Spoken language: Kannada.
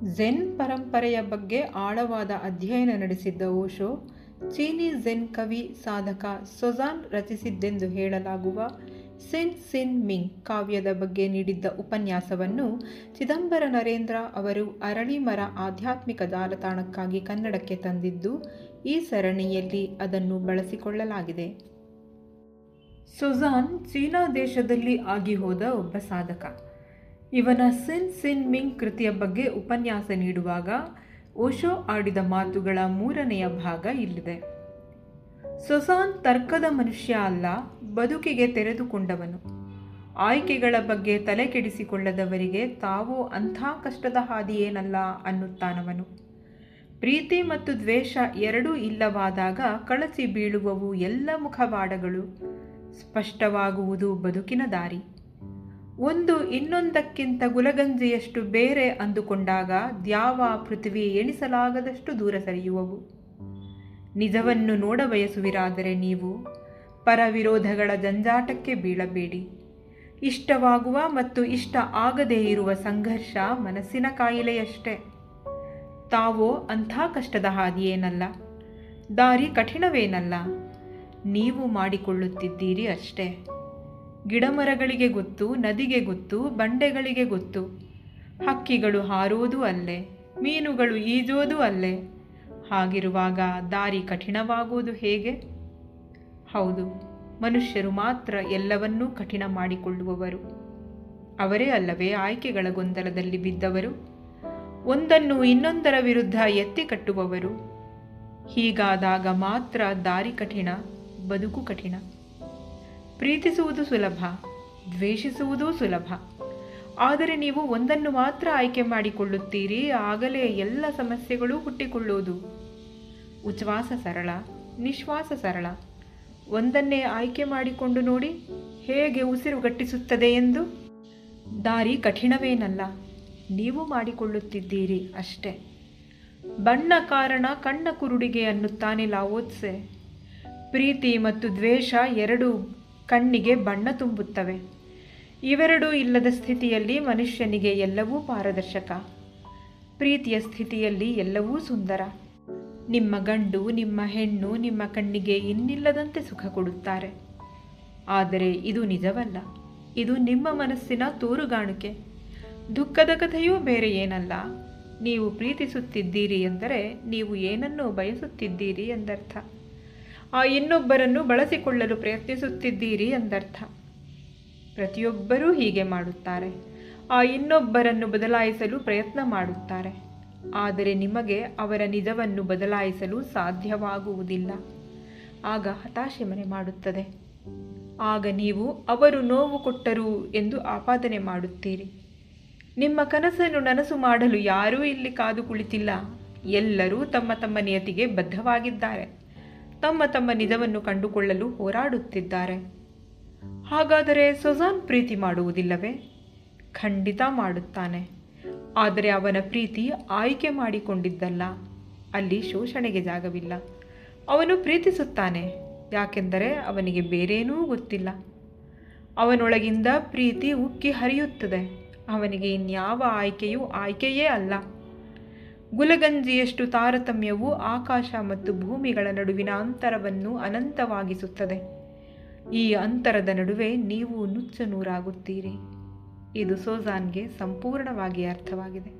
ಝೆನ್ ಪರಂಪರೆಯ ಬಗ್ಗೆ ಆಳವಾದ ಅಧ್ಯಯನ ನಡೆಸಿದ್ದ ಓಶೋ, ಚೀನೀ ಝೆನ್ ಕವಿ ಸಾಧಕ ಸೊಜಾನ್ ರಚಿಸಿದ್ದೆಂದು ಹೇಳಲಾಗುವ ಸಿನ್ ಸಿನ್ ಮಿಂಗ್ ಕಾವ್ಯದ ಬಗ್ಗೆ ನೀಡಿದ್ದ ಉಪನ್ಯಾಸವನ್ನು ಚಿದಂಬರ ನರೇಂದ್ರ ಅವರು ಅರಳಿಮರ ಆಧ್ಯಾತ್ಮಿಕ ಜಾಲತಾಣಕ್ಕಾಗಿ ಕನ್ನಡಕ್ಕೆ ತಂದಿದ್ದು, ಈ ಸರಣಿಯಲ್ಲಿ ಅದನ್ನು ಬಳಸಿಕೊಳ್ಳಲಾಗಿದೆ. ಸೊಜಾನ್ ಚೀನಾ ದೇಶದಲ್ಲಿ ಆಗಿಹೋದ ಒಬ್ಬ ಸಾಧಕ. ಇವನ ಸಿನ್ ಸಿನ್ ಮಿಂಗ್ ಕೃತಿಯ ಬಗ್ಗೆ ಉಪನ್ಯಾಸ ನೀಡುವಾಗ ಓಶೋ ಆಡಿದ ಮಾತುಗಳ 3ನೆಯ ಭಾಗ ಇಲ್ಲಿದೆ. ಸೊಜಾನ್ ತರ್ಕದ ಮನುಷ್ಯ ಅಲ್ಲ, ಬದುಕಿಗೆ ತೆರೆದುಕೊಂಡವನು. ಆಯ್ಕೆಗಳ ಬಗ್ಗೆ ತಲೆ ಕೆಡಿಸಿಕೊಳ್ಳದವರಿಗೆ ತಾವು ಅಂಥ ಕಷ್ಟದ ಹಾದಿಯೇನಲ್ಲ ಅನ್ನುತ್ತಾನವನು. ಪ್ರೀತಿ ಮತ್ತು ದ್ವೇಷ ಎರಡೂ ಇಲ್ಲವಾದಾಗ ಕಳಚಿ ಬೀಳುವವು ಎಲ್ಲ ಮುಖವಾಡಗಳು. ಸ್ಪಷ್ಟವಾಗುವುದು ಬದುಕಿನ ದಾರಿ. ಒಂದು ಇನ್ನೊಂದಕ್ಕಿಂತ ಗುಲಗಂಜಿಯಷ್ಟು ಬೇರೆ ಅಂದುಕೊಂಡಾಗ ದ್ಯಾವ ಪೃಥ್ವಿ ಎಣಿಸಲಾಗದಷ್ಟು ದೂರ ಸರಿಯುವವು. ನಿಜವನ್ನು ನೋಡಬಯಸುವಿರಾದರೆ ನೀವು ಪರವಿರೋಧಗಳ ಜಂಜಾಟಕ್ಕೆ ಬೀಳಬೇಡಿ. ಇಷ್ಟವಾಗುವ ಮತ್ತು ಇಷ್ಟ ಆಗದೇ ಇರುವ ಸಂಘರ್ಷ ಮನಸ್ಸಿನ ಕಾಯಿಲೆಯಷ್ಟೇ. ತಾವೋ ಅಂಥ ಕಷ್ಟದ ಹಾದಿಯೇನಲ್ಲ, ದಾರಿ ಕಠಿಣವೇನಲ್ಲ, ನೀವು ಮಾಡಿಕೊಳ್ಳುತ್ತಿದ್ದೀರಿ ಅಷ್ಟೇ. ಗಿಡಮರಗಳಿಗೆ ಗೊತ್ತು, ನದಿಗೆ ಗೊತ್ತು, ಬಂಡೆಗಳಿಗೆ ಗೊತ್ತು. ಹಕ್ಕಿಗಳು ಹಾರೋದು ಅಲ್ಲೇ, ಮೀನುಗಳು ಈಜೋದು ಅಲ್ಲೇ. ಹಾಗಿರುವಾಗ ದಾರಿ ಕಠಿಣವಾಗುವುದು ಹೇಗೆ? ಹೌದು, ಮನುಷ್ಯರು ಮಾತ್ರ ಎಲ್ಲವನ್ನೂ ಕಠಿಣ ಮಾಡಿಕೊಳ್ಳುವವರು. ಅವರೇ ಅಲ್ಲವೇ ಆಯ್ಕೆಗಳ ಗೊಂದಲದಲ್ಲಿ ಬಿದ್ದವರು, ಒಂದನ್ನು ಇನ್ನೊಂದರ ವಿರುದ್ಧ ಎತ್ತಿ ಕಟ್ಟುವವರು. ಹೀಗಾದಾಗ ಮಾತ್ರ ದಾರಿ ಕಠಿಣ, ಬದುಕು ಕಠಿಣ. ಪ್ರೀತಿಸುವುದು ಸುಲಭ, ದ್ವೇಷಿಸುವುದೂ ಸುಲಭ. ಆದರೆ ನೀವು ಒಂದನ್ನು ಮಾತ್ರ ಆಯ್ಕೆ ಮಾಡಿಕೊಳ್ಳುತ್ತೀರಿ, ಆಗಲೇ ಎಲ್ಲ ಸಮಸ್ಯೆಗಳೂ ಹುಟ್ಟಿಕೊಳ್ಳುವುದು. ಉಚ್ಛ್ವಾಸ ಸರಳ, ನಿಶ್ವಾಸ ಸರಳ. ಒಂದನ್ನೇ ಆಯ್ಕೆ ಮಾಡಿಕೊಂಡು ನೋಡಿ ಹೇಗೆ ಉಸಿರುಗಟ್ಟಿಸುತ್ತದೆ ಎಂದು. ದಾರಿ ಕಠಿಣವೇನಲ್ಲ, ನೀವು ಮಾಡಿಕೊಳ್ಳುತ್ತಿದ್ದೀರಿ ಅಷ್ಟೇ. ಬಣ್ಣ ಕಾರಣ ಕಣ್ಣ ಕುರುಡಿಗೆ ಅನ್ನುತ್ತಾನೆ ಲಾವೋತ್ಸೆ. ಪ್ರೀತಿ ಮತ್ತು ದ್ವೇಷ ಎರಡೂ ಕಣ್ಣಿಗೆ ಬಣ್ಣ ತುಂಬುತ್ತವೆ. ಇವೆರಡೂ ಇಲ್ಲದ ಸ್ಥಿತಿಯಲ್ಲಿ ಮನುಷ್ಯನಿಗೆ ಎಲ್ಲವೂ ಪಾರದರ್ಶಕ. ಪ್ರೀತಿಯ ಸ್ಥಿತಿಯಲ್ಲಿ ಎಲ್ಲವೂ ಸುಂದರ. ನಿಮ್ಮ ಗಂಡು, ನಿಮ್ಮ ಹೆಣ್ಣು ನಿಮ್ಮ ಕಣ್ಣಿಗೆ ಇನ್ನಿಲ್ಲದಂತೆ ಸುಖ ಕೊಡುತ್ತಾರೆ. ಆದರೆ ಇದು ನಿಜವಲ್ಲ. ಇದು ನಿಮ್ಮ ಮನಸ್ಸಿನ ತೋರುಗಾಣಿಕೆ. ದುಃಖದ ಕಥೆಯೂ ಬೇರೆ ಏನಲ್ಲ. ನೀವು ಪ್ರೀತಿಸುತ್ತಿದ್ದೀರಿ ಎಂದರೆ ನೀವು ಏನನ್ನೋ ಬಯಸುತ್ತಿದ್ದೀರಿ ಎಂದರ್ಥ. ಆ ಇನ್ನೊಬ್ಬರನ್ನು ಬಳಸಿಕೊಳ್ಳಲು ಪ್ರಯತ್ನಿಸುತ್ತಿದ್ದೀರಿ ಎಂದರ್ಥ. ಪ್ರತಿಯೊಬ್ಬರೂ ಹೀಗೆ ಮಾಡುತ್ತಾರೆ. ಆ ಇನ್ನೊಬ್ಬರನ್ನು ಬದಲಾಯಿಸಲು ಪ್ರಯತ್ನ ಮಾಡುತ್ತಾರೆ. ಆದರೆ ನಿಮಗೆ ಅವರ ನಿಜವನ್ನು ಬದಲಾಯಿಸಲು ಸಾಧ್ಯವಾಗುವುದಿಲ್ಲ. ಆಗ ಹತಾಶೆ ಮನೆ ಮಾಡುತ್ತದೆ. ಆಗ ನೀವು ಅವರು ನೋವು ಕೊಟ್ಟರು ಎಂದು ಆಪಾದನೆ ಮಾಡುತ್ತೀರಿ. ನಿಮ್ಮ ಕನಸನ್ನು ನನಸು ಮಾಡಲು ಯಾರೂ ಇಲ್ಲಿ ಕಾದು ಕುಳಿತಿಲ್ಲ. ಎಲ್ಲರೂ ತಮ್ಮ ತಮ್ಮ ನಿಯತಿಗೆ ಬದ್ಧವಾಗಿದ್ದಾರೆ. ತಮ್ಮ ತಮ್ಮ ನಿಜವನ್ನು ಕಂಡುಕೊಳ್ಳಲು ಹೋರಾಡುತ್ತಿದ್ದಾರೆ. ಹಾಗಾದರೆ ಸೊಜಾನ್ ಪ್ರೀತಿ ಮಾಡುವುದಿಲ್ಲವೇ? ಖಂಡಿತ ಮಾಡುತ್ತಾನೆ. ಆದರೆ ಅವನ ಪ್ರೀತಿ ಆಯ್ಕೆ ಮಾಡಿಕೊಂಡಿದ್ದಲ್ಲ. ಅಲ್ಲಿ ಶೋಷಣೆಗೆ ಜಾಗವಿಲ್ಲ. ಅವನು ಪ್ರೀತಿಸುತ್ತಾನೆ, ಯಾಕೆಂದರೆ ಅವನಿಗೆ ಬೇರೇನೂ ಗೊತ್ತಿಲ್ಲ. ಅವನೊಳಗಿಂದ ಪ್ರೀತಿ ಉಕ್ಕಿ ಹರಿಯುತ್ತದೆ. ಅವನಿಗೆ ಇನ್ಯಾವ ಆಯ್ಕೆಯೂ ಆಯ್ಕೆಯೇ ಅಲ್ಲ. ಗುಲಗಂಜಿಯಷ್ಟು ತಾರತಮ್ಯವು ಆಕಾಶ ಮತ್ತು ಭೂಮಿಗಳ ನಡುವಿನ ಅಂತರವನ್ನು ಅನಂತವಾಗಿಸುತ್ತದೆ. ಈ ಅಂತರದ ನಡುವೆ ನೀವು ನುಚ್ಚು ನೂರಾಗುತ್ತೀರಿ. ಇದು ಸೊಜಾನ್ಗೆ ಸಂಪೂರ್ಣವಾಗಿ ಅರ್ಥವಾಗಿದೆ.